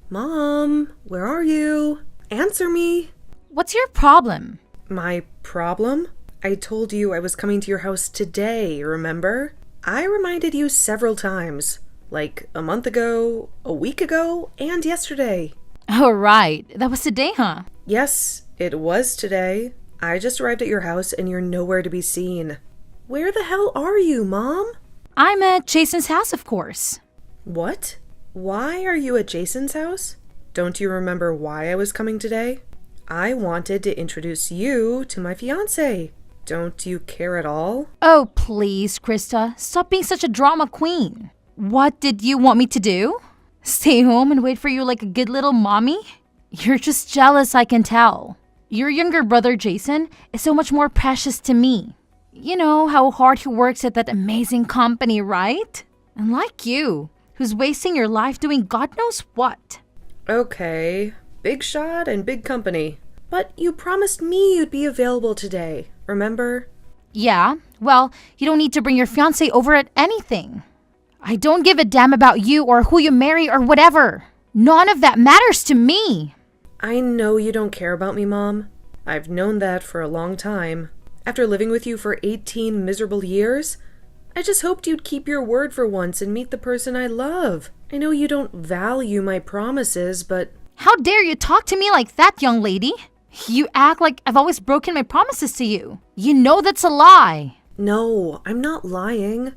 Mom, where are you? Answer me. What's your problem? My problem? I told you I was coming to your house today, remember? I reminded you several times. Like a month ago, a week ago, and yesterday. Oh, right. That was today, huh? Yes, it was today. I just arrived at your house and you're nowhere to be seen. Where the hell are you, Mom? I'm at Jason's house, of course. What? Why are you at Jason's house? Don't you remember why I was coming today? I wanted to introduce you to my fiancé. Don't you care at all? Oh, please, Krista. Stop being such a drama queen. What did you want me to do? Stay home and wait for you like a good little mommy? You're just jealous, I can tell. Your younger brother, Jason, is so much more precious to me. You know how hard he works at that amazing company, right? And like you, who's wasting your life doing God knows what. Okay, big shot and big company. But you promised me you'd be available today, remember? Yeah, well, you don't need to bring your fiancé over at anything. I don't give a damn about you or who you marry or whatever. None of that matters to me. I know you don't care about me, Mom. I've known that for a long time. After living with you for 18 miserable years, I just hoped you'd keep your word for once and meet the person I love. I know you don't value my promises, but... How dare you talk to me like that, young lady? You act like I've always broken my promises to you. You know that's a lie. No, I'm not lying.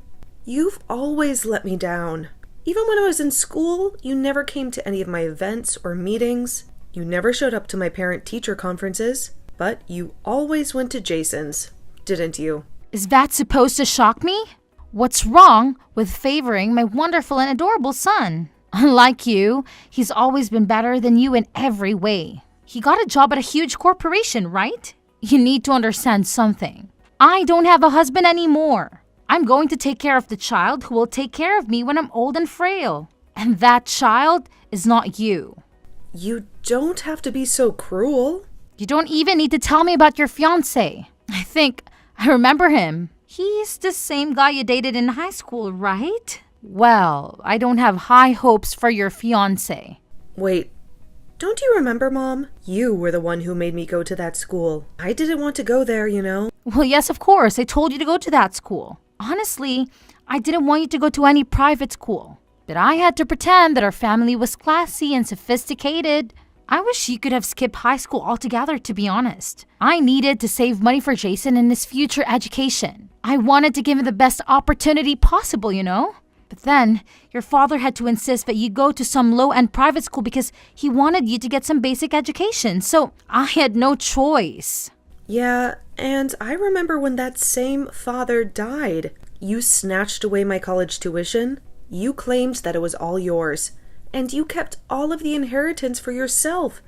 You've always let me down. Even when I was in school, you never came to any of my events or meetings. You never showed up to my parent-teacher conferences. But you always went to Jason's, didn't you? Is that supposed to shock me? What's wrong with favoring my wonderful and adorable son? Unlike you, he's always been better than you in every way. He got a job at a huge corporation, right? You need to understand something. I don't have a husband anymore. I'm going to take care of the child who will take care of me when I'm old and frail. And that child is not you. You don't have to be so cruel. You don't even need to tell me about your fiancé. I think I remember him. He's the same guy you dated in high school, right? Well, I don't have high hopes for your fiancé. Wait, don't you remember, Mom? You were the one who made me go to that school. I didn't want to go there, you know. Well, yes, of course. I told you to go to that school. Honestly, I didn't want you to go to any private school. But I had to pretend that our family was classy and sophisticated. I wish you could have skipped high school altogether, to be honest. I needed to save money for Jason and his future education. I wanted to give him the best opportunity possible, you know? But then, your father had to insist that you go to some low-end private school because he wanted you to get some basic education, so I had no choice. Yeah, and I remember when that same father died. You snatched away my college tuition. You claimed that it was all yours. And you kept all of the inheritance for yourself,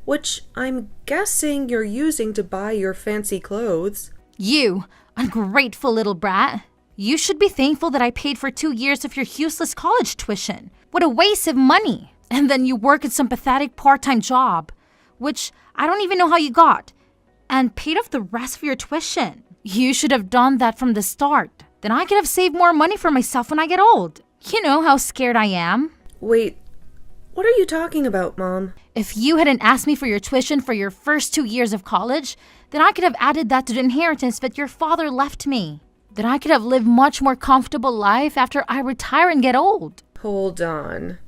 which I'm guessing you're using to buy your fancy clothes. You, ungrateful little brat. You should be thankful that I paid for 2 years of your useless college tuition. What a waste of money. And then you work at some pathetic part-time job, which I don't even know how you got, and paid off the rest of your tuition. You should have done that from the start. Then I could have saved more money for myself when I get old. You know how scared I am. Wait, what are you talking about, Mom? If you hadn't asked me for your tuition for your first 2 years of college, then I could have added that to the inheritance that your father left me. Then I could have lived much more comfortable life after I retire and get old. Hold on.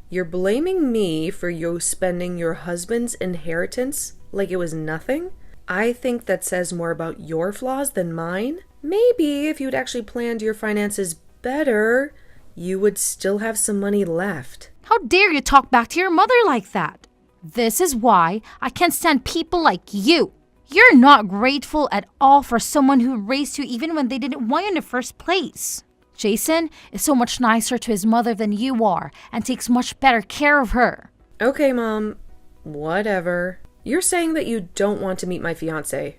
You're blaming me for you spending your husband's inheritance like it was nothing? I think that says more about your flaws than mine. Maybe if you'd actually planned your finances better, you would still have some money left. How dare you talk back to your mother like that? This is why I can't stand people like you. You're not grateful at all for someone who raised you even when they didn't want you in the first place. Jason is so much nicer to his mother than you are and takes much better care of her. Okay, Mom. Whatever. You're saying that you don't want to meet my fiancé,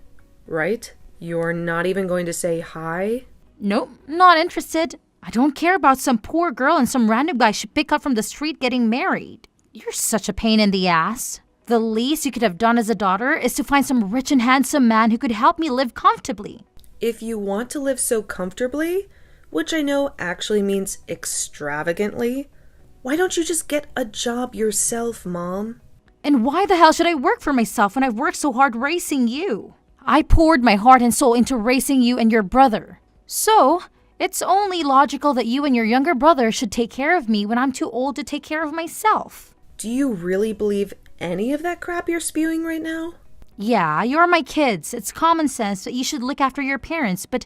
right? You're not even going to say hi? Nope, not interested. I don't care about some poor girl and some random guy she picked up from the street getting married. You're such a pain in the ass. The least you could have done as a daughter is to find some rich and handsome man who could help me live comfortably. If you want to live so comfortably, which I know actually means extravagantly, Why don't you just get a job yourself, Mom? And why the hell should I work for myself when I've worked so hard raising you? I poured my heart and soul into raising you and your brother. So, it's only logical that you and your younger brother should take care of me when I'm too old to take care of myself. Do you really believe any of that crap you're spewing right now? Yeah, you're my kids. It's common sense that you should look after your parents, but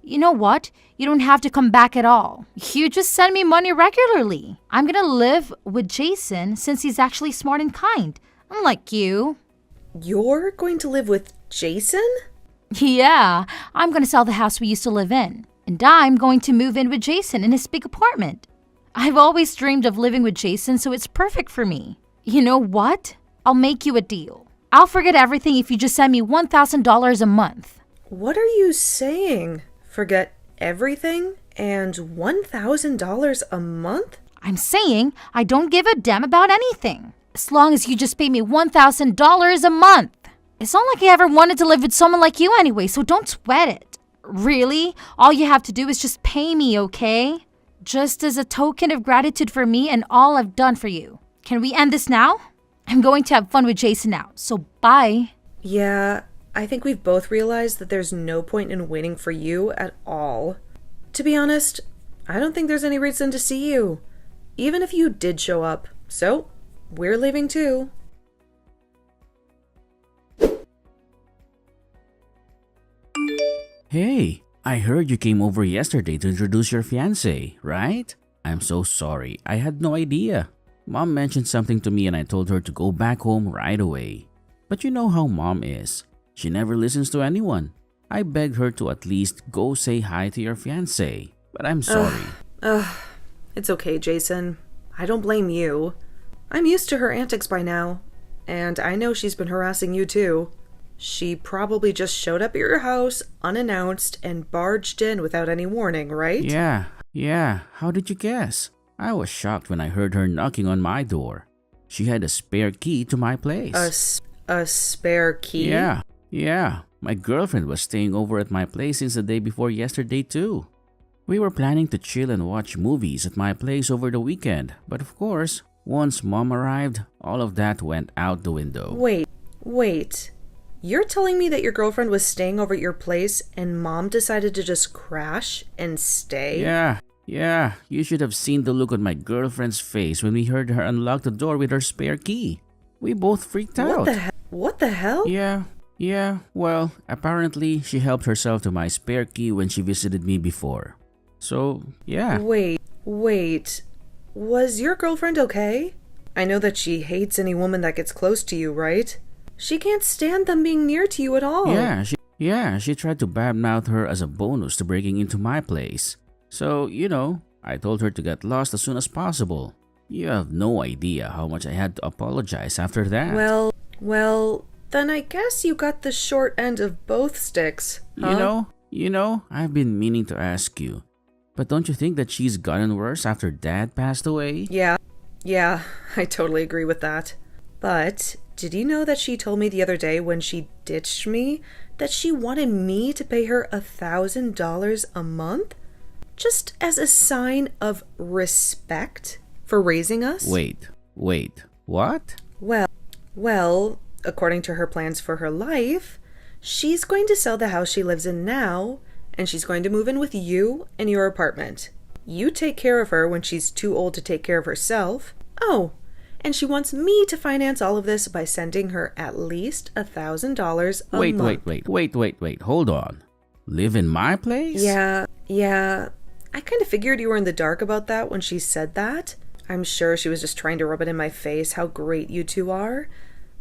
you know what? You don't have to come back at all. You just send me money regularly. I'm gonna live with Jason since he's actually smart and kind, unlike you. You're going to live with Jason? Yeah, I'm gonna sell the house we used to live in, and I'm going to move in with Jason in his big apartment. I've always dreamed of living with Jason, so it's perfect for me. You know what? I'll make you a deal. I'll forget everything if you just send me $1,000 a month. What are you saying? Forget everything and $1,000 a month? I'm saying I don't give a damn about anything, as long as you just pay me $1,000 a month. It's not like I ever wanted to live with someone like you anyway, so don't sweat it. Really? All you have to do is just pay me, okay? Just as a token of gratitude for me and all I've done for you. Can we end this now? I'm going to have fun with Jason now, so bye. Yeah, I think we've both realized that there's no point in waiting for you at all. To be honest, I don't think there's any reason to see you, even if you did show up. So, we're leaving too. Hey, I heard you came over yesterday to introduce your fiancé, right? I'm so sorry, I had no idea. Mom mentioned something to me and I told her to go back home right away. But you know how Mom is. She never listens to anyone. I begged her to at least go say hi to your fiancé, but I'm sorry. It's okay, Jason. I don't blame you. I'm used to her antics by now, and I know she's been harassing you too. She probably just showed up at your house unannounced and barged in without any warning, right? Yeah. How did you guess? I was shocked when I heard her knocking on my door. She had a spare key to my place. A spare key? Yeah. My girlfriend was staying over at my place since the day before yesterday too. We were planning to chill and watch movies at my place over the weekend, but of course, once Mom arrived, all of that went out the window. Wait. You're telling me that your girlfriend was staying over at your place and Mom decided to just crash and stay? Yeah. You should have seen the look on my girlfriend's face when we heard her unlock the door with her spare key. We both freaked out. What the hell? Yeah. Well, apparently she helped herself to my spare key when she visited me before. So, yeah. Wait. Was your girlfriend okay? I know that she hates any woman that gets close to you, right? She can't stand them being near to you at all. Yeah, she tried to badmouth her as a bonus to breaking into my place. So, I told her to get lost as soon as possible. You have no idea how much I had to apologize after that. Well, then I guess you got the short end of both sticks, huh? I've been meaning to ask you, but don't you think that she's gotten worse after Dad passed away? Yeah, I totally agree with that. But did you know that she told me the other day when she ditched me that she wanted me to pay her $1,000 a month? Just as a sign of respect for raising us? Wait, what? Well, according to her plans for her life, she's going to sell the house she lives in now, and she's going to move in with you in your apartment. You take care of her when she's too old to take care of herself. Oh, and she wants me to finance all of this by sending her at least $1,000 a month. Wait, hold on. Live in my place? Yeah. I kind of figured you were in the dark about that when she said that. I'm sure she was just trying to rub it in my face how great you two are.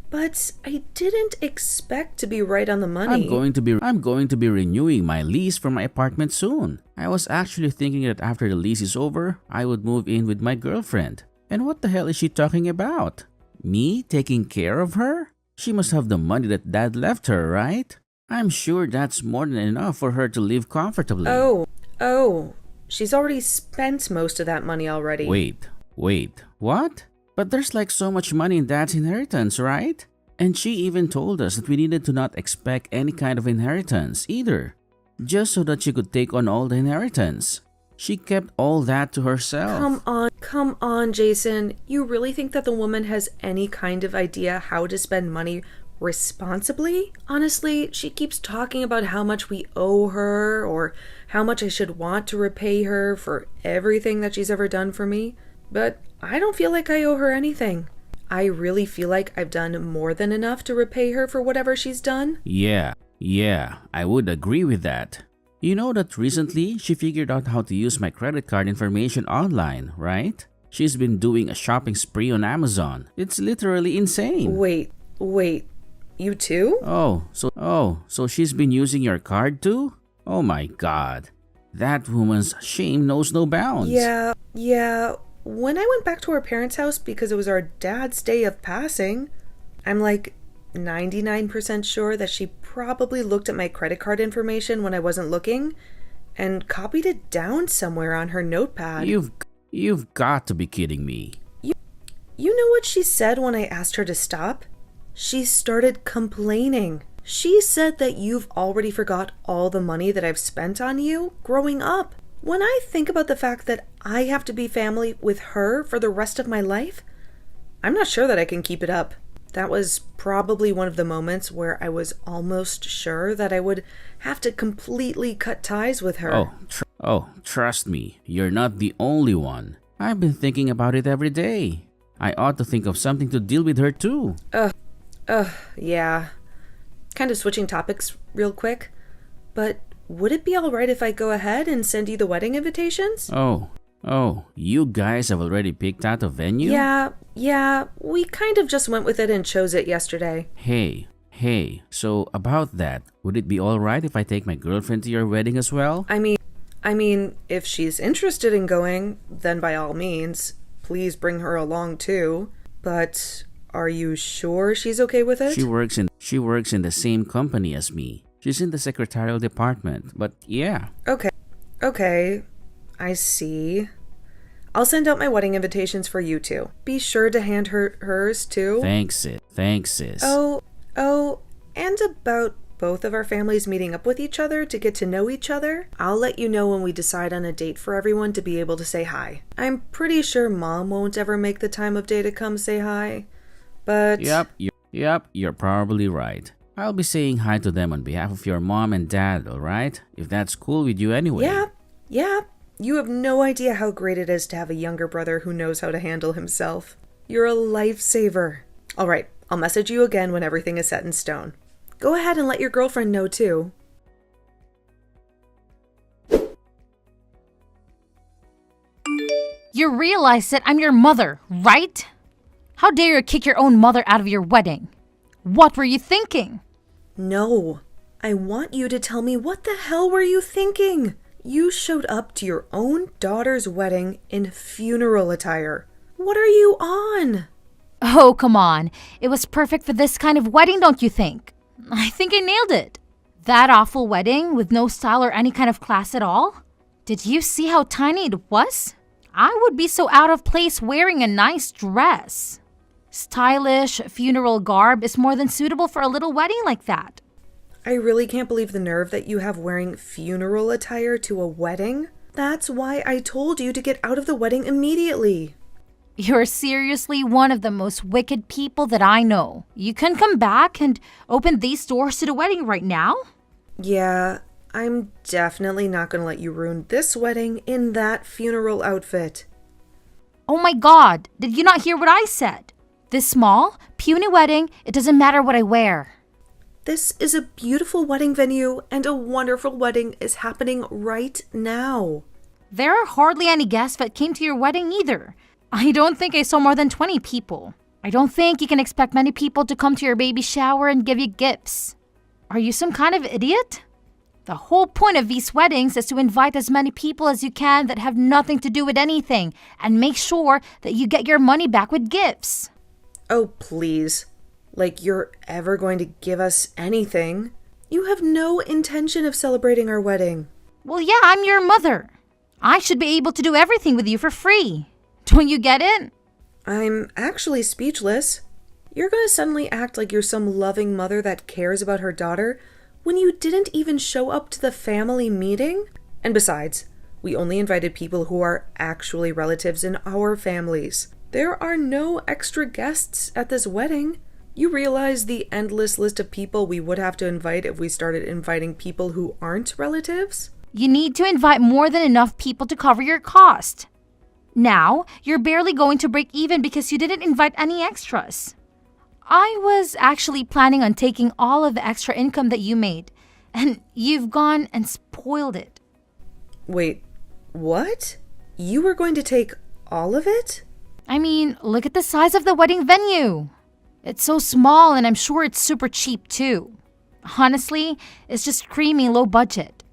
But I didn't expect to be right on the money. I'm going to be renewing my lease for my apartment soon. I was actually thinking that after the lease is over, I would move in with my girlfriend. And what the hell is she talking about? Me taking care of her? She must have the money that Dad left her, right? I'm sure that's more than enough for her to live comfortably. Oh. She's already spent most of that money already. Wait, what? But there's like so much money in Dad's inheritance, right? And she even told us that we needed to not expect any kind of inheritance either, just so that she could take on all the inheritance. She kept all that to herself. Come on, Jason. You really think that the woman has any kind of idea how to spend money responsibly? Honestly, she keeps talking about how much we owe her or how much I should want to repay her for everything that she's ever done for me. But I don't feel like I owe her anything. I really feel like I've done more than enough to repay her for whatever she's done. Yeah, I would agree with that. You know that recently she figured out how to use my credit card information online, right? She's been doing a shopping spree on Amazon. It's literally insane. Wait. You too? So she's been using your card too? Oh my god. That woman's shame knows no bounds. Yeah. When I went back to our parents' house because it was our dad's day of passing, I'm like 99% sure that she probably looked at my credit card information when I wasn't looking and copied it down somewhere on her notepad. You've got to be kidding me. You know what she said when I asked her to stop? She started complaining. She said that you've already forgot all the money that I've spent on you growing up. When I think about the fact that I have to be family with her for the rest of my life, I'm not sure that I can keep it up. That was probably one of the moments where I was almost sure that I would have to completely cut ties with her. Trust me, you're not the only one. I've been thinking about it every day. I ought to think of something to deal with her too. Yeah. Kind of switching topics real quick, but would it be alright if I go ahead and send you the wedding invitations? Oh, you guys have already picked out a venue? Yeah, we kind of just went with it and chose it yesterday. Hey, so about that, would it be alright if I take my girlfriend to your wedding as well? I mean, if she's interested in going, then by all means, please bring her along too. But are you sure she's okay with it? She works in the same company as me. She's in the secretarial department, but yeah. Okay, I see. I'll send out my wedding invitations for you two. Be sure to hand her hers too. Thanks, sis. Oh, and about both of our families meeting up with each other to get to know each other, I'll let you know when we decide on a date for everyone to be able to say hi. I'm pretty sure Mom won't ever make the time of day to come say hi, but... Yep, you're probably right. I'll be saying hi to them on behalf of your mom and dad, alright? If that's cool with you anyway. Yeah. You have no idea how great it is to have a younger brother who knows how to handle himself. You're a lifesaver. Alright, I'll message you again when everything is set in stone. Go ahead and let your girlfriend know too. You realize that I'm your mother, right? How dare you kick your own mother out of your wedding? What were you thinking? No, I want you to tell me what the hell were you thinking? You showed up to your own daughter's wedding in funeral attire. What are you on? Oh, come on. It was perfect for this kind of wedding, don't you think? I think I nailed it. That awful wedding with no style or any kind of class at all? Did you see how tiny it was? I would be so out of place wearing a nice dress. Stylish funeral garb is more than suitable for a little wedding like that. I really can't believe the nerve that you have wearing funeral attire to a wedding. That's why I told you to get out of the wedding immediately. You're seriously one of the most wicked people that I know. You can come back and open these doors to the wedding right now? Yeah, I'm definitely not going to let you ruin this wedding in that funeral outfit. Oh my God, did you not hear what I said? This small, puny wedding, it doesn't matter what I wear. This is a beautiful wedding venue, and a wonderful wedding is happening right now. There are hardly any guests that came to your wedding either. I don't think I saw more than 20 people. I don't think you can expect many people to come to your baby shower and give you gifts. Are you some kind of idiot? The whole point of these weddings is to invite as many people as you can that have nothing to do with anything and make sure that you get your money back with gifts. Oh, please. Like you're ever going to give us anything. You have no intention of celebrating our wedding. Well, yeah, I'm your mother. I should be able to do everything with you for free. Don't you get it? I'm actually speechless. You're going to suddenly act like you're some loving mother that cares about her daughter when you didn't even show up to the family meeting? And besides, We only invited people who are actually relatives in our families. There are no extra guests at this wedding. You realize the endless list of people we would have to invite if we started inviting people who aren't relatives? You need to invite more than enough people to cover your cost. Now, you're barely going to break even because you didn't invite any extras. I was actually planning on taking all of the extra income that you made, and you've gone and spoiled it. Wait, what? You were going to take all of it? I mean, look at the size of the wedding venue. It's so small, and I'm sure it's super cheap too. Honestly, it's just creamy low budget.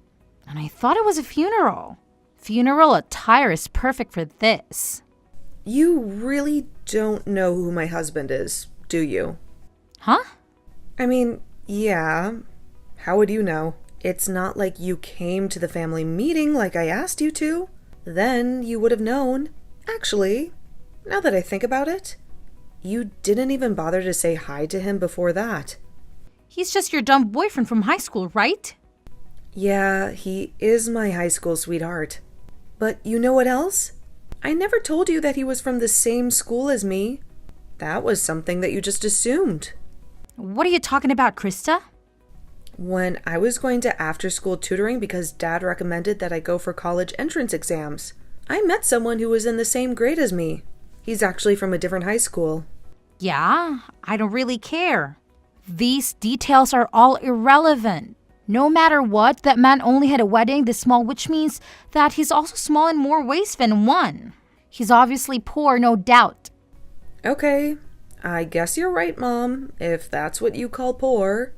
And I thought it was a funeral. Funeral attire is perfect for this. You really don't know who my husband is, do you? Huh? I mean, yeah. How would you know? It's not like you came to the family meeting like I asked you to. Then you would have known. Actually, now that I think about it, you didn't even bother to say hi to him before that. He's just your dumb boyfriend from high school, right? Yeah, he is my high school sweetheart. But you know what else? I never told you that he was from the same school as me. That was something that you just assumed. What are you talking about, Krista? When I was going to after-school tutoring because Dad recommended that I go for college entrance exams, I met someone who was in the same grade as me. He's actually from a different high school. Yeah, I don't really care. These details are all irrelevant. No matter what, that man only had a wedding this small, which means that he's also small in more ways than one. He's obviously poor, no doubt. Okay, I guess you're right, Mom, if that's what you call poor.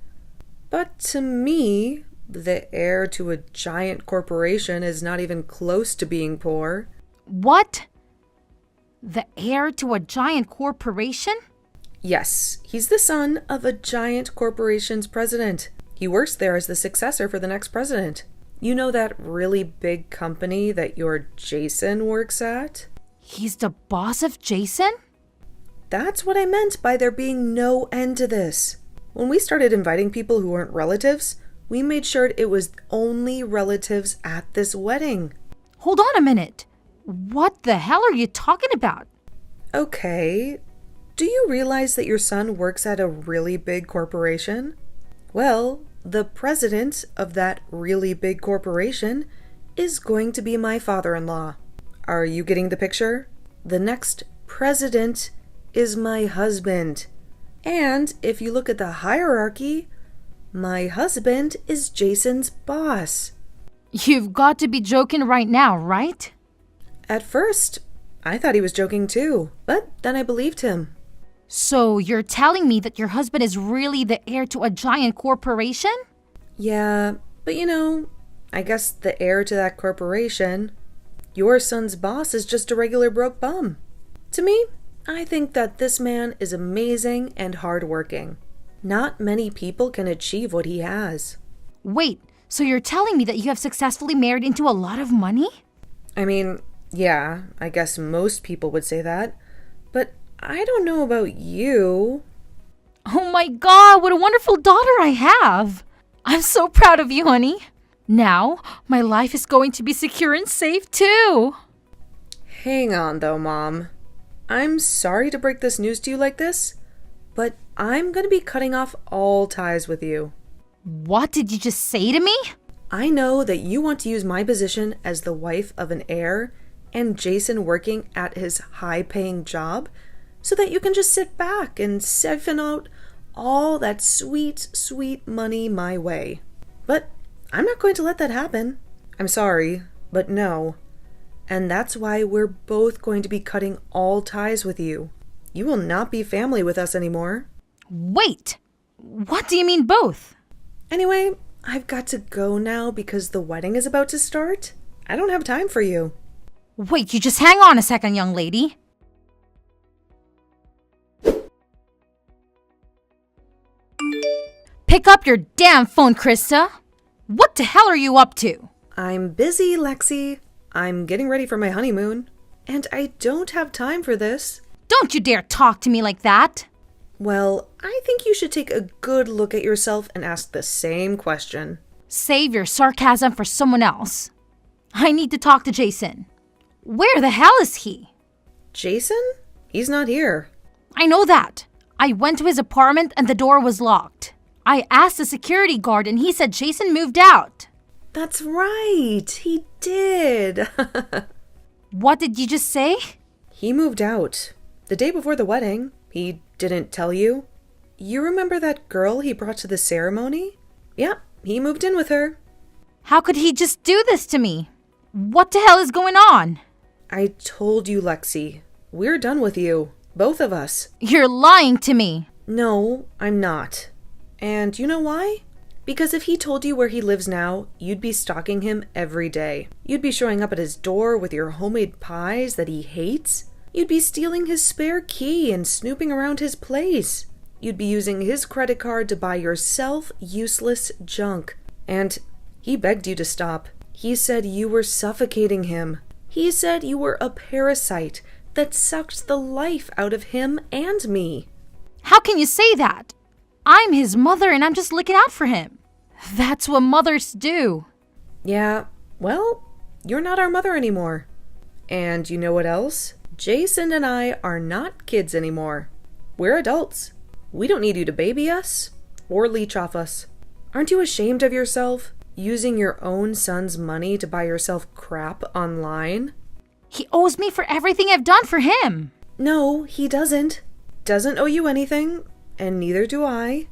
But to me, the heir to a giant corporation is not even close to being poor. What? The heir to a giant corporation? Yes, he's the son of a giant corporation's president. He works there as the successor for the next president. You know that really big company that your Jason works at? He's the boss of Jason? That's what I meant by there being no end to this. When we started inviting people who weren't relatives, we made sure it was only relatives at this wedding. Hold on a minute. What the hell are you talking about? Okay, do you realize that your son works at a really big corporation? Well, the president of that really big corporation is going to be my father-in-law. Are you getting the picture? The next president is my husband. And if you look at the hierarchy, my husband is Jason's boss. You've got to be joking right now, right? At first, I thought he was joking too, but then I believed him. So you're telling me that your husband is really the heir to a giant corporation? Yeah, but I guess the heir to that corporation, your son's boss, is just a regular broke bum. To me, I think that this man is amazing and hardworking. Not many people can achieve what he has. Wait, so you're telling me that you have successfully married into a lot of money? I mean, yeah, I guess most people would say that, but I don't know about you. Oh my God, what a wonderful daughter I have! I'm so proud of you, honey. Now, my life is going to be secure and safe too. Hang on though, Mom. I'm sorry to break this news to you like this, but I'm going to be cutting off all ties with you. What did you just say to me? I know that you want to use my position as the wife of an heir and Jason working at his high-paying job so that you can just sit back and siphon out all that sweet, sweet money my way. But I'm not going to let that happen. I'm sorry, but no. And that's why we're both going to be cutting all ties with you. You will not be family with us anymore. Wait, what do you mean both? Anyway, I've got to go now because the wedding is about to start. I don't have time for you. Wait, you just hang on a second, young lady. Pick up your damn phone, Krista. What the hell are you up to? I'm busy, Lexi. I'm getting ready for my honeymoon. And I don't have time for this. Don't you dare talk to me like that. Well, I think you should take a good look at yourself and ask the same question. Save your sarcasm for someone else. I need to talk to Jason. Where the hell is he? Jason? He's not here. I know that. I went to his apartment and the door was locked. I asked the security guard and he said Jason moved out. That's right. He did. What did you just say? He moved out. The day before the wedding. He didn't tell you. You remember that girl he brought to the ceremony? Yeah, he moved in with her. How could he just do this to me? What the hell is going on? I told you, Lexi. We're done with you. Both of us. You're lying to me. No, I'm not. And you know why? Because if he told you where he lives now, you'd be stalking him every day. You'd be showing up at his door with your homemade pies that he hates. You'd be stealing his spare key and snooping around his place. You'd be using his credit card to buy yourself useless junk. And he begged you to stop. He said you were suffocating him. He said you were a parasite that sucked the life out of him and me. How can you say that? I'm his mother and I'm just looking out for him. That's what mothers do. Yeah, well, you're not our mother anymore. And you know what else? Jason and I are not kids anymore. We're adults. We don't need you to baby us or leech off us. Aren't you ashamed of yourself? Using your own son's money to buy yourself crap online? He owes me for everything I've done for him. No, he doesn't. Doesn't owe you anything, and neither do I.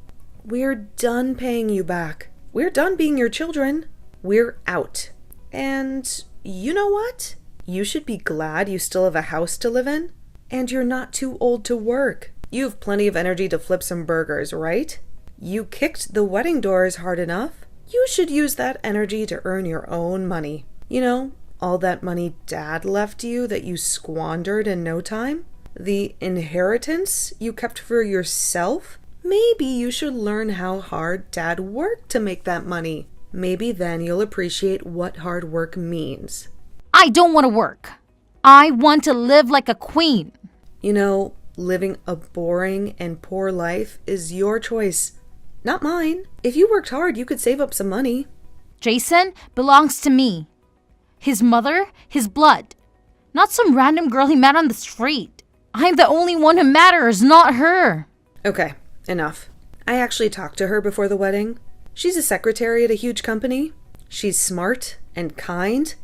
We're done paying you back. We're done being your children. We're out. And you know what? You should be glad you still have a house to live in, and you're not too old to work. You have plenty of energy to flip some burgers, right? You kicked the wedding doors hard enough. You should use that energy to earn your own money. You know, all that money Dad left you that you squandered in no time? The inheritance you kept for yourself? Maybe you should learn how hard Dad worked to make that money. Maybe then you'll appreciate what hard work means. I don't want to work. I want to live like a queen. You know, living a boring and poor life is your choice, not mine. If you worked hard, you could save up some money. Jason belongs to me. His mother, his blood. Not some random girl he met on the street. I'm the only one who matters, not her. Okay, enough. I actually talked to her before the wedding. She's a secretary at a huge company. She's smart and kind,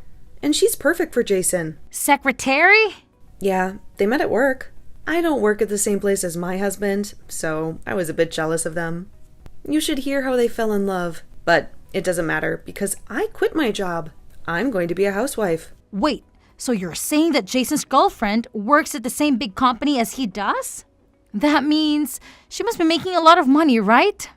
and she's perfect for Jason. Secretary? Yeah, they met at work. I don't work at the same place as my husband, so I was a bit jealous of them. You should hear how they fell in love. But it doesn't matter because I quit my job. I'm going to be a housewife. Wait, so you're saying that Jason's girlfriend works at the same big company as he does? That means she must be making a lot of money, right?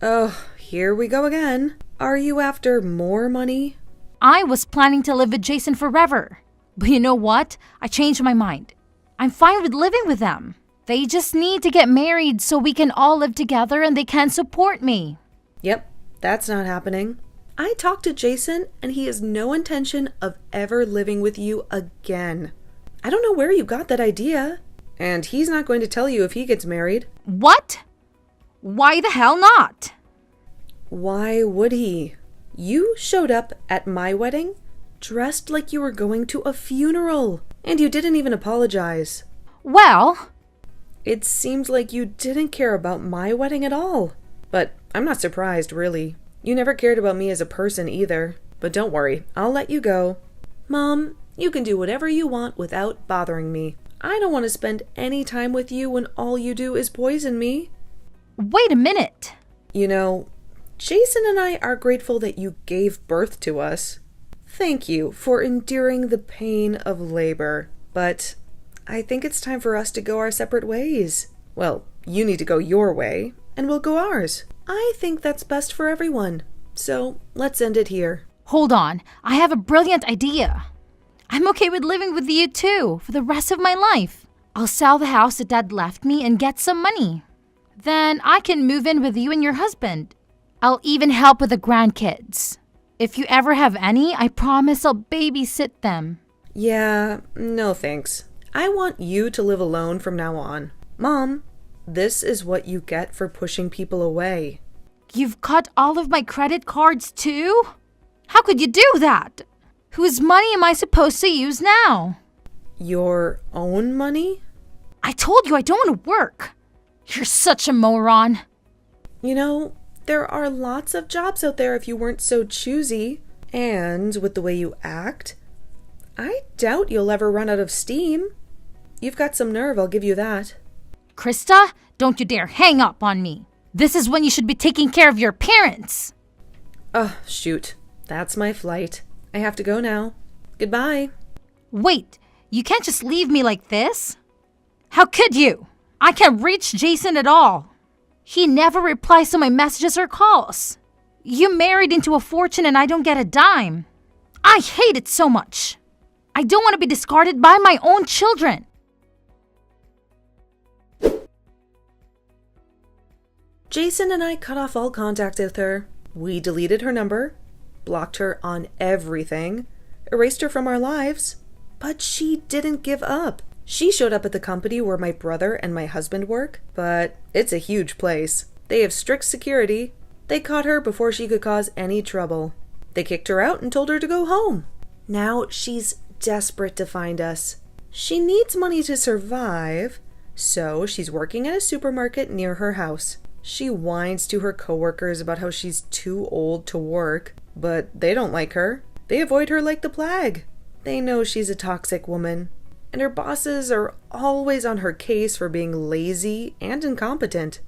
Oh, here we go again. Are you after more money? I was planning to live with Jason forever. But you know what? I changed my mind. I'm fine with living with them. They just need to get married so we can all live together and they can support me. Yep, that's not happening. I talked to Jason and he has no intention of ever living with you again. I don't know where you got that idea. And he's not going to tell you if he gets married. What? Why the hell not? Why would he? You showed up at my wedding dressed like you were going to a funeral. And you didn't even apologize. Well, it seemed like you didn't care about my wedding at all. But I'm not surprised, really. You never cared about me as a person either. But don't worry, I'll let you go. Mom, you can do whatever you want without bothering me. I don't want to spend any time with you when all you do is poison me. Wait a minute. You know, Jason and I are grateful that you gave birth to us. Thank you for enduring the pain of labor. But I think it's time for us to go our separate ways. Well, you need to go your way, and we'll go ours. I think that's best for everyone. So let's end it here. Hold on. I have a brilliant idea. I'm okay with living with you too for the rest of my life. I'll sell the house that Dad left me and get some money. Then I can move in with you and your husband. I'll even help with the grandkids. If you ever have any, I promise I'll babysit them. Yeah, no thanks. I want you to live alone from now on. Mom, this is what you get for pushing people away. You've cut all of my credit cards too? How could you do that? Whose money am I supposed to use now? Your own money? I told you I don't want to work. You're such a moron. You know, there are lots of jobs out there if you weren't so choosy. And with the way you act, I doubt you'll ever run out of steam. You've got some nerve, I'll give you that. Krista, don't you dare hang up on me. This is when you should be taking care of your parents. Oh, shoot. That's my flight. I have to go now. Goodbye. Wait, you can't just leave me like this. How could you? I can't reach Jason at all. He never replies to my messages or calls. You married into a fortune and I don't get a dime. I hate it so much. I don't want to be discarded by my own children. Jason and I cut off all contact with her. We deleted her number, blocked her on everything, erased her from our lives. But she didn't give up. She showed up at the company where my brother and my husband work, but it's a huge place. They have strict security. They caught her before she could cause any trouble. They kicked her out and told her to go home. Now she's desperate to find us. She needs money to survive, so she's working at a supermarket near her house. She whines to her coworkers about how she's too old to work, but they don't like her. They avoid her like the plague. They know she's a toxic woman, and her bosses are always on her case for being lazy and incompetent.